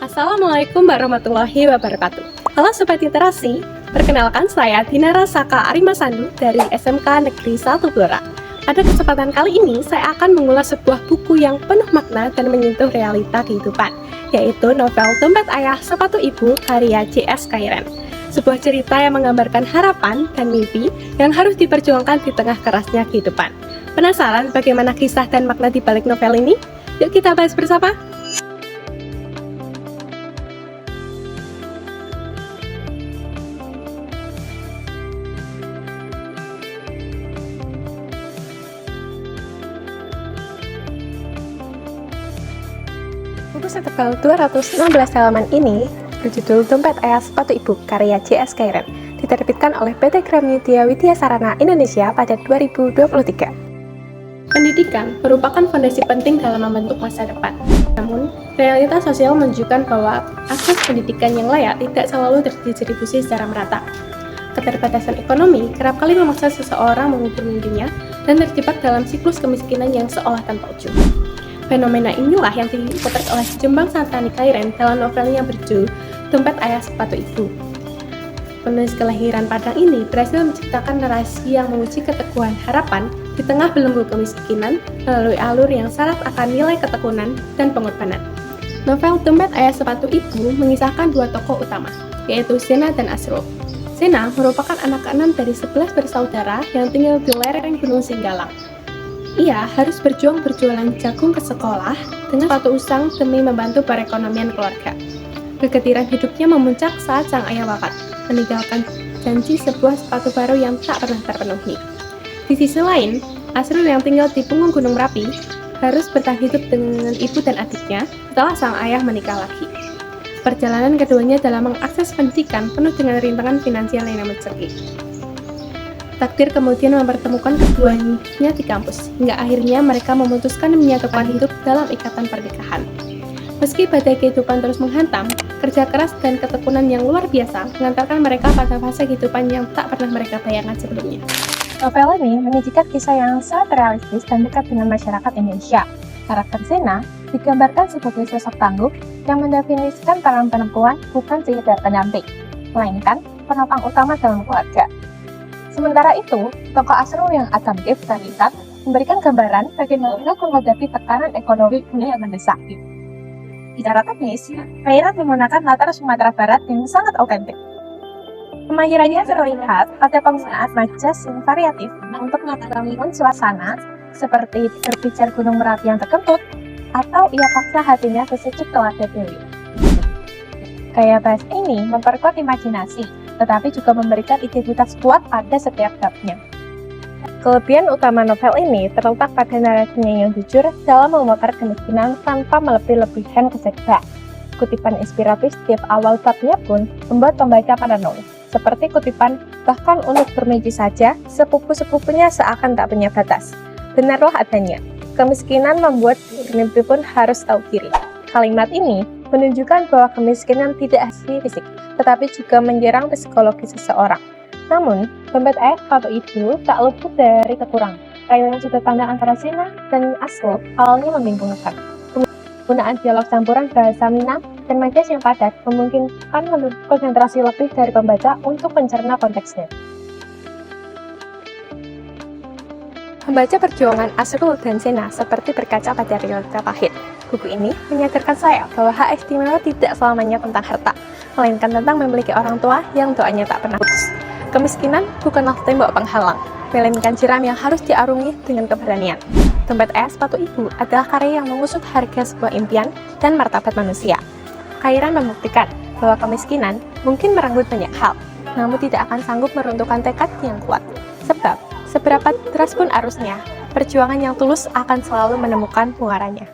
Assalamualaikum warahmatullahi wabarakatuh. Halo Sobat Literasi, perkenalkan saya Dinara Saka Arimasandu dari SMK Negeri 1 Blora. Pada kesempatan kali ini, saya akan mengulas sebuah buku yang penuh makna dan menyentuh realita kehidupan, yaitu novel Dompet Ayah Sepatu Ibu karya J.S. Kairen. Sebuah cerita yang menggambarkan harapan dan mimpi yang harus diperjuangkan di tengah kerasnya kehidupan. Penasaran bagaimana kisah dan makna di balik novel ini? Yuk kita bahas bersama! Buku setebal 216 halaman ini berjudul Dompet Ayah Sepatu Ibu karya J.S. Kairen, diterbitkan oleh PT Gramedia Widya Sarana Indonesia pada 2023. Pendidikan merupakan fondasi penting dalam membentuk masa depan. Namun, realitas sosial menunjukkan bahwa akses pendidikan yang layak tidak selalu terdistribusi secara merata. Keterbatasan ekonomi kerap kali memaksa seseorang mengubur mimpinya dan terjebak dalam siklus kemiskinan yang seolah tanpa ujung. Fenomena inilah yang dipotret oleh Jembang Santani Kairen dalam novelnya berjudul Dompet Ayah Sepatu Ibu. Penulis kelahiran Padang ini berhasil menciptakan narasi yang menguji keteguhan harapan di tengah belenggu kemiskinan melalui alur yang syarat akan nilai ketekunan dan pengorbanan. Novel Dompet Ayah Sepatu Ibu mengisahkan dua tokoh utama, yaitu Zena dan Asrul. Zena merupakan anak keenam dari 11 bersaudara yang tinggal di lereng Gunung Singgalang. Ia harus berjuang berjualan jagung ke sekolah dengan sepatu usang demi membantu perekonomian keluarga. Kegetiran hidupnya memuncak saat sang ayah wafat, meninggalkan janji sebuah sepatu baru yang tak pernah terpenuhi. Di sisi lain, Asrul yang tinggal di punggung Gunung Merapi harus bertahan hidup dengan ibu dan adiknya setelah sang ayah menikah lagi. Perjalanan keduanya dalam mengakses pendidikan penuh dengan rintangan finansial yang mencekik. Takdir kemudian mempertemukan keduanya di kampus, hingga akhirnya mereka memutuskan menyatukan hidup dalam ikatan pernikahan. Meski badai kehidupan terus menghantam, kerja keras dan ketekunan yang luar biasa mengantarkan mereka pada fase kehidupan yang tak pernah mereka bayangkan sebelumnya. Novel ini menyajikan kisah yang sangat realistis dan dekat dengan masyarakat Indonesia. Karakter Zena digambarkan sebagai sosok tangguh yang mendefinisikan peran perempuan bukan sekedar pendamping, melainkan penopang utama dalam keluarga. Sementara itu, tokoh Asrul yang adaptif dan pintar memberikan gambaran bagaimana menghadapi tekanan ekonomi dunia yang mendesak. Secara teknis, Kairen menggunakan latar Sumatera Barat yang sangat autentik. Kemahirannya terlihat pada penggunaan majas yang variatif untuk menangani suasana seperti berbicara Gunung Merapi yang terkentut atau ia paksa hatinya sesejuk telaga Dewi. Gaya bahasa ini memperkuat imajinasi, tetapi juga memberikan identitas kuat pada setiap babnya. Kelebihan utama novel ini terletak pada narasinya yang jujur dalam memotret kemiskinan tanpa melebih-lebihkan kesedihan. Kutipan inspiratif setiap awal babnya pun membuat pembaca paranoid. Seperti kutipan, bahkan untuk bermiji saja, sepupu-sepupunya seakan tak punya batas. Benarlah adanya, kemiskinan membuat mimpi pun harus tahu diri. Kalimat ini menunjukkan bahwa kemiskinan tidak hanya fisik, tetapi juga menyerang psikologi seseorang. Namun, Dompet Ayah Sepatu Ibu tak luput dari kekurangan. Kairen sudut pandang antara Zena dan Asrul awalnya membingungkan. Penggunaan dialog campuran bahasa Minang dan majas yang padat memungkinkan menuntut konsentrasi lebih dari pembaca untuk mencerna konteksnya. Membaca perjuangan Asrul dan Zena seperti berkaca pada realita pahit. Buku ini menyadarkan saya bahwa hak istimewa tidak selamanya tentang harta, melainkan tentang memiliki orang tua yang doanya tak pernah putus. Kemiskinan bukanlah tembok penghalang, melainkan jeram yang harus diarungi dengan keberanian. Dompet Ayah Sepatu Ibu adalah karya yang mengusut harga sebuah impian dan martabat manusia. Kairen membuktikan bahwa kemiskinan mungkin merenggut banyak hal, namun tidak akan sanggup meruntuhkan tekad yang kuat. Sebab, seberapa deras pun arusnya, perjuangan yang tulus akan selalu menemukan muaranya.